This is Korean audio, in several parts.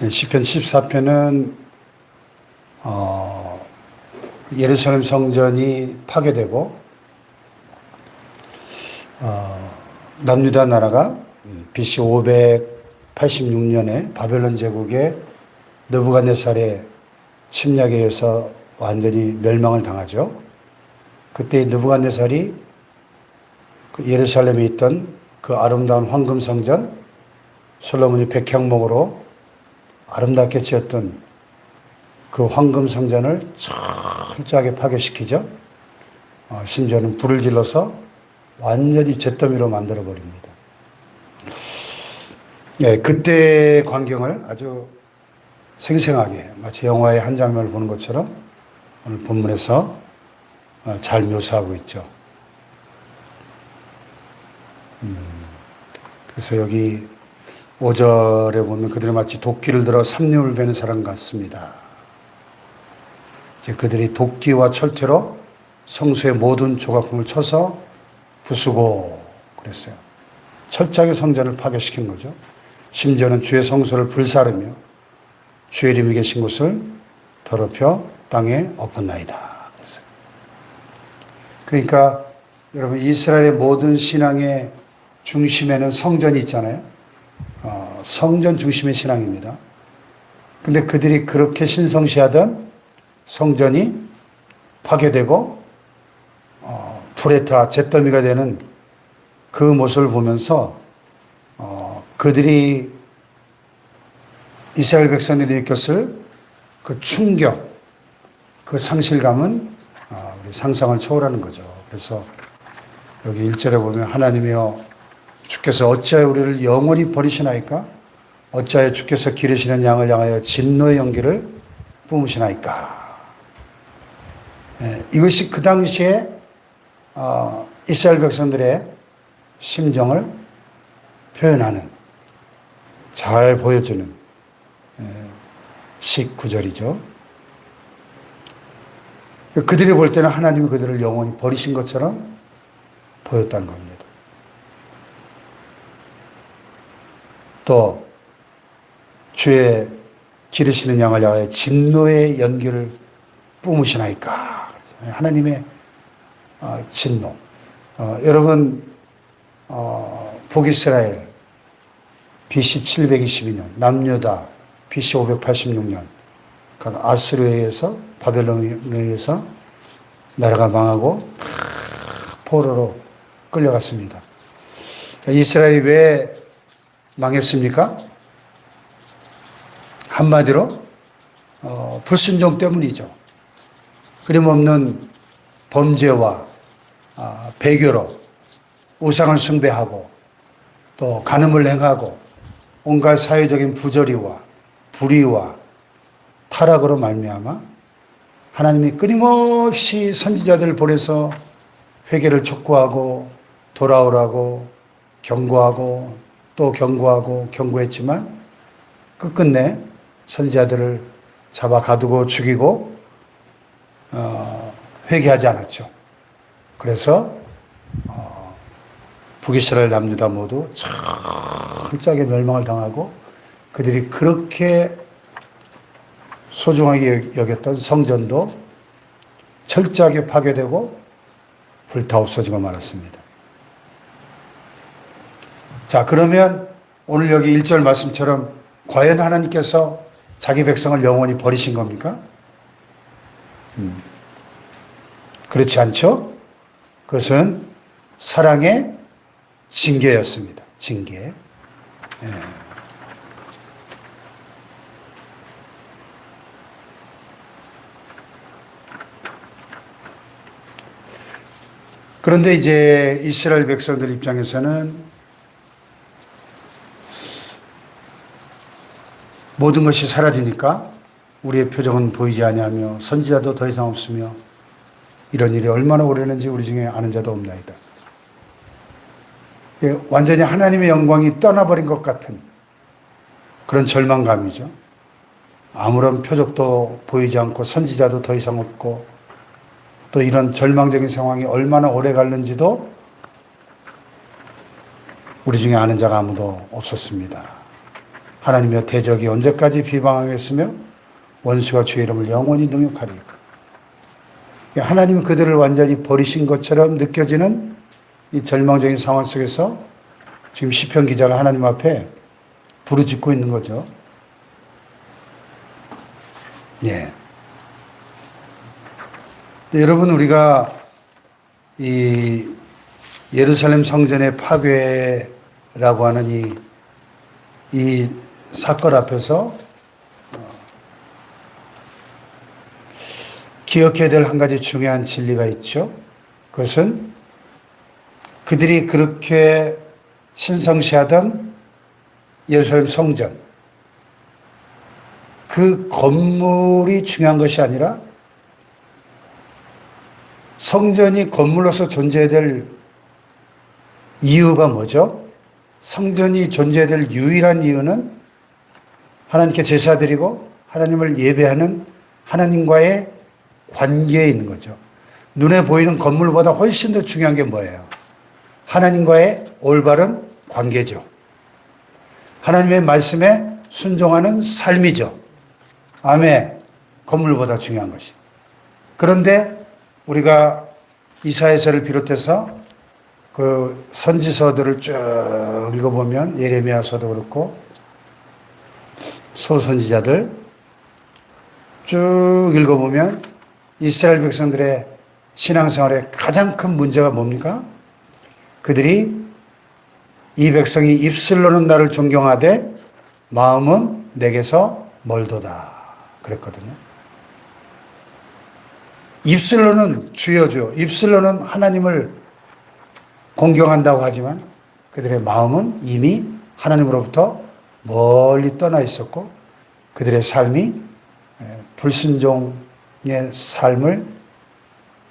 시편 14편은 예루살렘 성전이 파괴되고 남유다 나라가 BC 586년에 바벨론 제국의 느부갓네살의 침략에 의해서 완전히 멸망을 당하죠. 그때 느부갓네살이 그 예루살렘에 있던 그 아름다운 황금 성전, 솔로몬이 백향목으로 아름답게 지었던 그 황금 성전을 철저하게 파괴시키죠. 심지어는 불을 질러서 완전히 잿더미로 만들어 버립니다. 네, 그때의 광경을 아주 생생하게 마치 영화의 한 장면을 보는 것처럼 오늘 본문에서 잘 묘사하고 있죠. 그래서 여기 5절에 보면 그들은 마치 도끼를 들어 삽림을 베는 사람 같습니다. 이제 그들이 도끼와 철퇴로 성소의 모든 조각품을 쳐서 부수고 그랬어요. 철저하게 성전을 파괴시킨 거죠. 심지어는 주의 성소를 불사르며 주의 이름이 계신 곳을 더럽혀 땅에 엎었나이다. 그랬어요. 그러니까 여러분 이스라엘의 모든 신앙의 중심에는 성전이 있잖아요. 성전 중심의 신앙입니다. 근데 그들이 그렇게 신성시하던 성전이 파괴되고 불에 타 잿더미가 되는 그 모습을 보면서 그들이 이스라엘 백성들이 느꼈을 그 충격, 그 상실감은 우리 상상을 초월하는 거죠. 그래서 여기 1절에 보면 하나님이여 주께서 어찌하여 우리를 영원히 버리시나이까? 어찌하여 주께서 기르시는 양을 향하여 진노의 연기를 뿜으시나이까? 이것이 그 당시에 이스라엘 백성들의 심정을 표현하는, 잘 보여주는 19절이죠. 그들이 볼 때는 하나님이 그들을 영원히 버리신 것처럼 보였다는 겁니다. 또 주의 기르시는 양을 향하여 진노의 연기를 뿜으시나이까? 하나님의 진노. 여러분 북이스라엘 BC 722년, 남유다 BC 586년 아수르에 의해서 바벨론에 의해서 나라가 망하고 포로로 끌려갔습니다. 이스라엘이 왜 망했습니까? 한마디로 불순종 때문이죠. 끊임없는 범죄와 배교로 우상을 숭배하고 또 간음을 행하고 온갖 사회적인 부조리와 불의와 타락으로 말미암아 하나님이 끊임없이 선지자들을 보내서 회개를 촉구하고 돌아오라고 경고하고 또 경고하고 경고했지만 끝끝내 선지자들을 잡아 가두고 죽이고 회개하지 않았죠. 그래서 북이스라엘 남유다 모두 철저하게 멸망을 당하고 그들이 그렇게 소중하게 여겼던 성전도 철저하게 파괴되고 불타 없어지고 말았습니다. 자, 그러면 오늘 여기 1절 말씀처럼 과연 하나님께서 자기 백성을 영원히 버리신 겁니까? 그렇지 않죠? 그것은 사랑의 징계였습니다. 징계. 그런데 이제 이스라엘 백성들 입장에서는 모든 것이 사라지니까 우리의 표정은 보이지 아니하며 선지자도 더 이상 없으며 이런 일이 얼마나 오래는지 우리 중에 아는 자도 없나이다. 완전히 하나님의 영광이 떠나버린 것 같은 그런 절망감이죠. 아무런 표적도 보이지 않고 선지자도 더 이상 없고 또 이런 절망적인 상황이 얼마나 오래 갈는지도 우리 중에 아는 자가 아무도 없었습니다. 하나님의 대적이 언제까지 비방하겠으며 원수가 주의 이름을 영원히 능욕하리까. 하나님은 그들을 완전히 버리신 것처럼 느껴지는 이 절망적인 상황 속에서 지금 시편 기자가 하나님 앞에 부르짖고 있는 거죠. 예. 여러분, 우리가 이 예루살렘 성전의 파괴라고 하는 이 사건 앞에서 기억해야 될 한 가지 중요한 진리가 있죠. 그것은 그들이 그렇게 신성시하던 예루살렘 성전, 그 건물이 중요한 것이 아니라 성전이 건물로서 존재해야 될 이유가 뭐죠? 성전이 존재해야 될 유일한 이유는 하나님께 제사드리고 하나님을 예배하는 하나님과의 관계에 있는 거죠. 눈에 보이는 건물보다 훨씬 더 중요한 게 뭐예요? 하나님과의 올바른 관계죠. 하나님의 말씀에 순종하는 삶이죠. 아멘. 건물보다 중요한 것이. 그런데 우리가 이사야서를 비롯해서 그 선지서들을 쭉 읽어보면 예레미야서도 그렇고 소선지자들 쭉 읽어보면 이스라엘 백성들의 신앙생활의 가장 큰 문제가 뭡니까? 그들이 이 백성이 입술로는 나를 존경하되 마음은 내게서 멀도다 그랬거든요. 입술로는 주여 주여, 입술로는 하나님을 공경한다고 하지만 그들의 마음은 이미 하나님으로부터 멀리 떠나 있었고 그들의 삶이 불순종의 삶을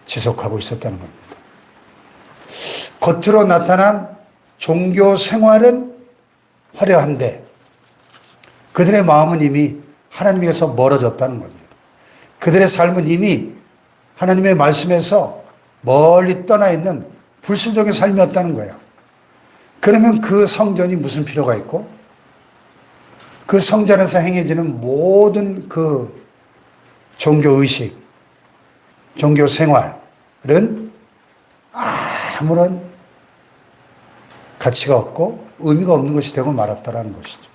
지속하고 있었다는 겁니다. 겉으로 나타난 종교 생활은 화려한데 그들의 마음은 이미 하나님에서 멀어졌다는 겁니다. 그들의 삶은 이미 하나님의 말씀에서 멀리 떠나 있는 불순종의 삶이었다는 거예요. 그러면 그 성전이 무슨 필요가 있고 그 성전에서 행해지는 모든 그 종교의식, 종교 생활은 아무런 가치가 없고 의미가 없는 것이 되고 말았다라는 것이죠.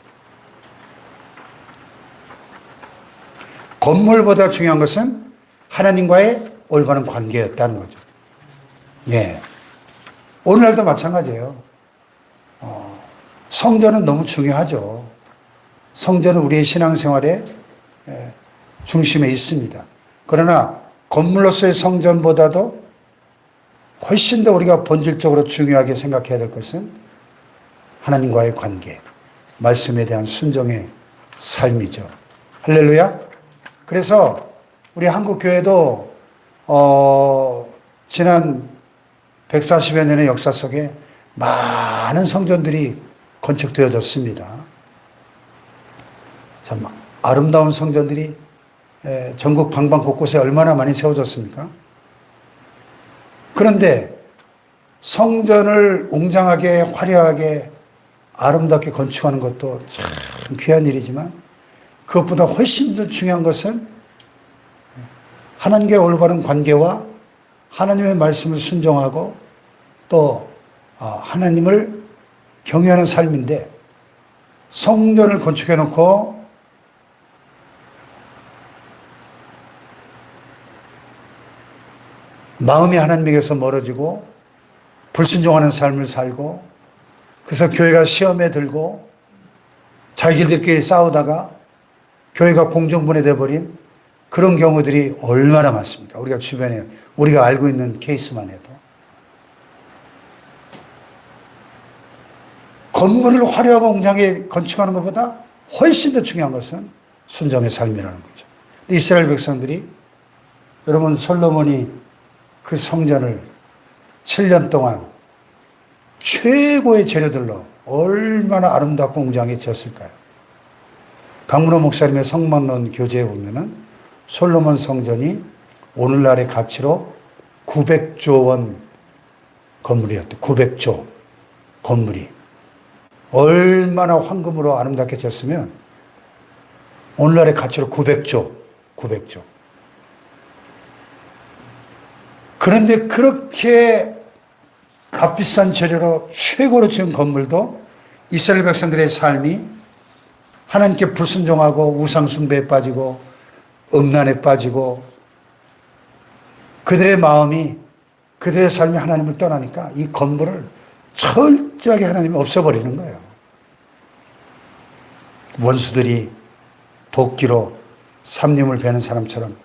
건물보다 중요한 것은 하나님과의 올바른 관계였다는 거죠. 예. 오늘날도 마찬가지예요. 성전은 너무 중요하죠. 성전은 우리의 신앙생활의 중심에 있습니다. 그러나 건물로서의 성전보다도 훨씬 더 우리가 본질적으로 중요하게 생각해야 될 것은 하나님과의 관계, 말씀에 대한 순종의 삶이죠. 할렐루야. 그래서 우리 한국교회도 지난 140여 년의 역사 속에 많은 성전들이 건축되어졌습니다. 참 아름다운 성전들이 전국 방방 곳곳에 얼마나 많이 세워졌습니까? 그런데 성전을 웅장하게 화려하게 아름답게 건축하는 것도 참 귀한 일이지만 그것보다 훨씬 더 중요한 것은 하나님과의 올바른 관계와 하나님의 말씀을 순종하고 또 하나님을 경외하는 삶인데 성전을 건축해 놓고 마음이 하나님에게서 멀어지고 불순종하는 삶을 살고 그래서 교회가 시험에 들고 자기들끼리 싸우다가 교회가 공정분해돼 버린 그런 경우들이 얼마나 많습니까? 우리가 주변에 우리가 알고 있는 케이스만 해도 건물을 화려하고 웅장하게 건축하는 것보다 훨씬 더 중요한 것은 순종의 삶이라는 거죠. 이스라엘 백성들이 여러분 솔로몬이 그 성전을 7년 동안 최고의 재료들로 얼마나 아름답고 웅장하게 지었을까요? 강문호 목사님의 성막론 교재에 보면은 솔로몬 성전이 오늘날의 가치로 900조 원 건물이었대. 900조 건물이. 얼마나 황금으로 아름답게 졌으면 오늘날의 가치로 900조, 900조. 그런데 그렇게 값비싼 재료로 최고로 지은 건물도 이스라엘 백성들의 삶이 하나님께 불순종하고 우상숭배에 빠지고 음란에 빠지고 그들의 마음이 그들의 삶이 하나님을 떠나니까 이 건물을 철저하게 하나님이 없애버리는 거예요. 원수들이 도끼로 삼림을 베는 사람처럼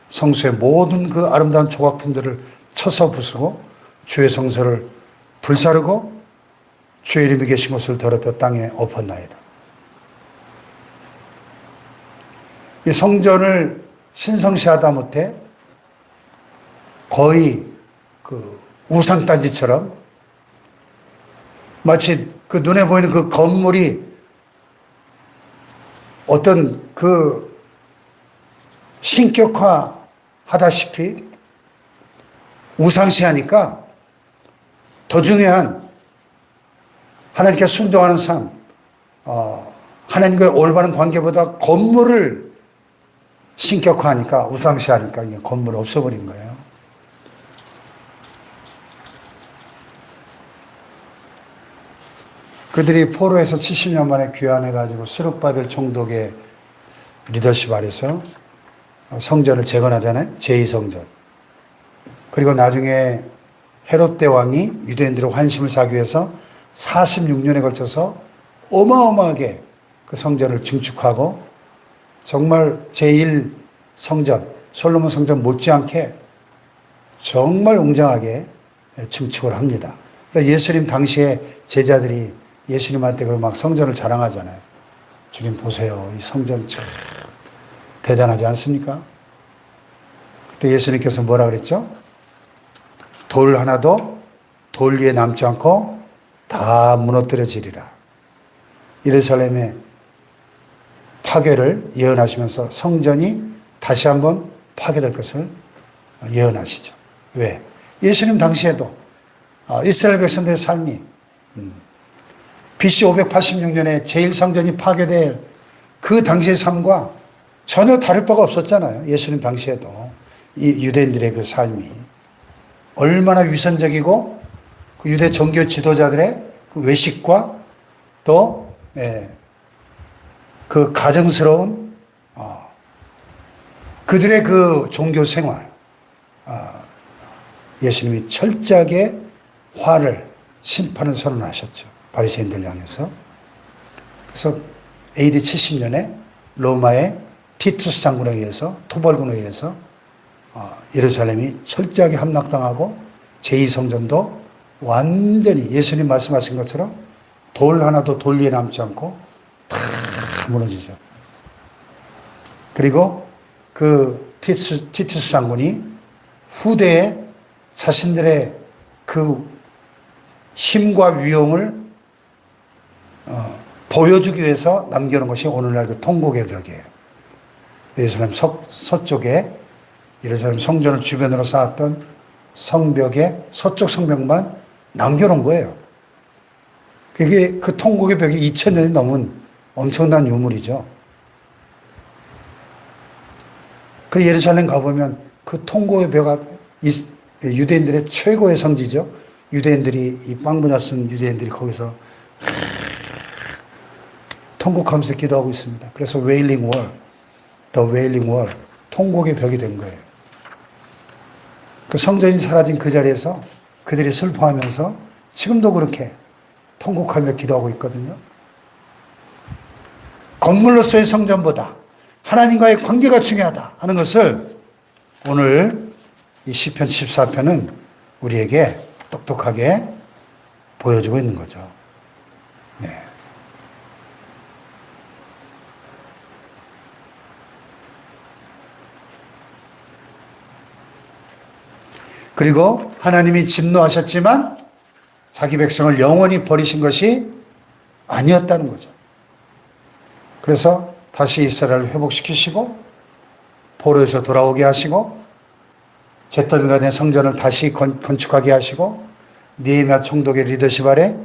성소의 모든 그 아름다운 조각품들을 쳐서 부수고 주의 성소를 불사르고 주의 이름이 계신 곳을 더럽혀 땅에 엎었나이다. 이 성전을 신성시하다 못해 거의 그 우상단지처럼 마치 그 눈에 보이는 그 건물이 어떤 그 신격화 하다시피 우상시하니까 더 중요한 하나님께 순종하는 삶, 하나님과의 올바른 관계보다 건물을 신격화하니까 우상시하니까 이게 건물을 없애버린 거예요. 그들이 포로에서 70년 만에 귀환해가지고 스룹바벨 총독의 리더십 아래서 성전을 재건하잖아요. 제2성전. 그리고 나중에 헤롯 대왕이 유대인들의 환심을 사기 위해서 46년에 걸쳐서 어마어마하게 그 성전을 증축하고 정말 제1성전, 솔로몬 성전 못지않게 정말 웅장하게 증축을 합니다. 그래서 예수님 당시에 제자들이 예수님한테 막 성전을 자랑하잖아요. 주님 보세요. 이 성전 참 대단하지 않습니까? 그때 예수님께서 뭐라 그랬죠? 돌 하나도 돌 위에 남지 않고 다 무너뜨려지리라. 예루살렘의 파괴를 예언하시면서 성전이 다시 한번 파괴될 것을 예언하시죠. 왜? 예수님 당시에도 이스라엘 백성들의 삶이 BC 586년에 제1성전이 파괴될 그 당시의 삶과 전혀 다를 바가 없었잖아요. 예수님 당시에도 이 유대인들의 그 삶이 얼마나 위선적이고 그 유대 종교 지도자들의 그 외식과 또 그 가정스러운 그들의 그 종교 생활, 예수님이 철저하게 화를 심판을 선언하셨죠. 바리새인들 향해서. 그래서 AD 70년에 로마의 티투스 장군에 의해서 토벌군에 의해서 예루살렘이 철저하게 함락당하고 제2성전도 완전히 예수님 말씀하신 것처럼 돌 하나도 돌 위에 남지 않고 다 무너지죠. 그리고 그 티투스 장군이 후대에 자신들의 그 힘과 위용을 보여주기 위해서 남겨놓은 것이 오늘날 그 통곡의 벽이에요. 예루살렘 서쪽에 예루살렘 성전을 주변으로 쌓았던 성벽의 서쪽 성벽만 남겨놓은 거예요. 그게 그 통곡의 벽이 2000년이 넘은 엄청난 유물이죠. 그 예루살렘 가보면 그 통곡의 벽 앞, 유대인들의 최고의 성지죠. 유대인들이, 이 빵모자 쓴 유대인들이 거기서 통곡하면서 기도하고 있습니다. 그래서 웨일링 월, 더 웨일링 월, 통곡의 벽이 된 거예요. 그 성전이 사라진 그 자리에서 그들이 슬퍼하면서 지금도 그렇게 통곡하며 기도하고 있거든요. 건물로서의 성전보다 하나님과의 관계가 중요하다 하는 것을 오늘 이 시편 14편은 우리에게 똑똑하게 보여주고 있는 거죠. 네. 그리고 하나님이 진노하셨지만 자기 백성을 영원히 버리신 것이 아니었다는 거죠. 그래서 다시 이스라엘을 회복시키시고 포로에서 돌아오게 하시고 잿더미가 된 성전을 다시 건축하게 하시고 느헤미야 총독의 리더십 아래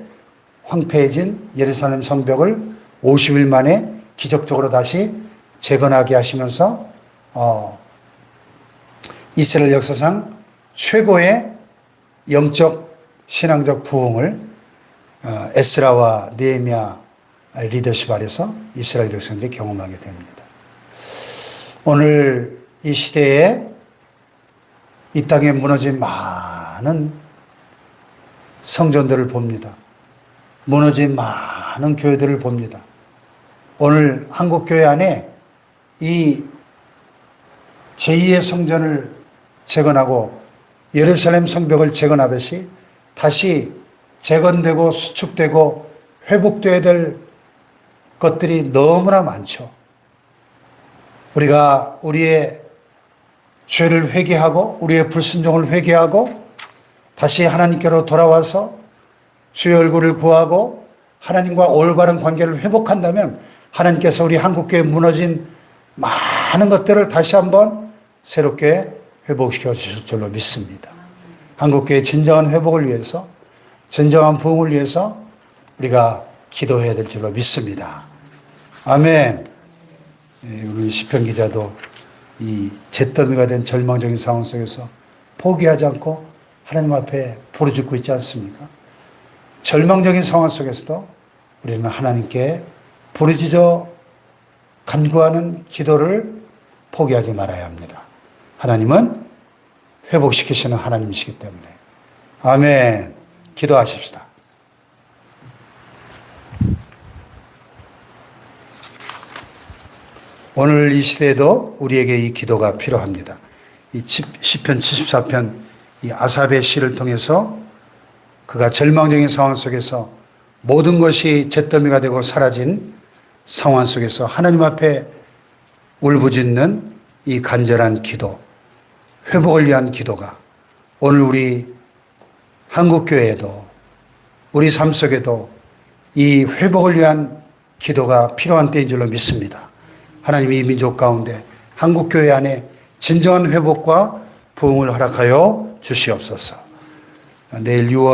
황폐해진 예루살렘 성벽을 50일 만에 기적적으로 다시 재건하게 하시면서 이스라엘 역사상 최고의 영적 신앙적 부흥을 에스라와 느헤미야 리더십 아래서 이스라엘 백성들이 경험하게 됩니다. 오늘 이 시대에 이 땅에 무너진 많은 성전들을 봅니다. 무너진 많은 교회들을 봅니다. 오늘 한국교회 안에 이 제2의 성전을 재건하고 예루살렘 성벽을 재건하듯이 다시 재건되고 수축되고 회복되어야 될 것들이 너무나 많죠. 우리가 우리의 죄를 회개하고 우리의 불순종을 회개하고 다시 하나님께로 돌아와서 주의 얼굴을 구하고 하나님과 올바른 관계를 회복한다면 하나님께서 우리 한국교회 무너진 많은 것들을 다시 한번 새롭게 회복시켜 주실 줄로 믿습니다. 한국교회의 진정한 회복을 위해서 진정한 부흥을 위해서 우리가 기도해야 될 줄로 믿습니다. 아멘. 우리 시편 기자도 이 잿더미가 된 절망적인 상황 속에서 포기하지 않고 하나님 앞에 부르짖고 있지 않습니까? 절망적인 상황 속에서도 우리는 하나님께 부르짖어 간구하는 기도를 포기하지 말아야 합니다. 하나님은 회복시키시는 하나님이시기 때문에. 아멘. 기도하십시다. 오늘 이 시대에도 우리에게 이 기도가 필요합니다. 이 시편 74편 이 아삽의 시를 통해서 그가 절망적인 상황 속에서 모든 것이 잿더미가 되고 사라진 상황 속에서 하나님 앞에 울부짖는 이 간절한 기도, 회복을 위한 기도가 오늘 우리 한국교회에도 우리 삶 속에도 이 회복을 위한 기도가 필요한 때인 줄로 믿습니다. 하나님이 이 민족 가운데 한국교회 안에 진정한 회복과 부흥을 허락하여 주시옵소서. 내일 6월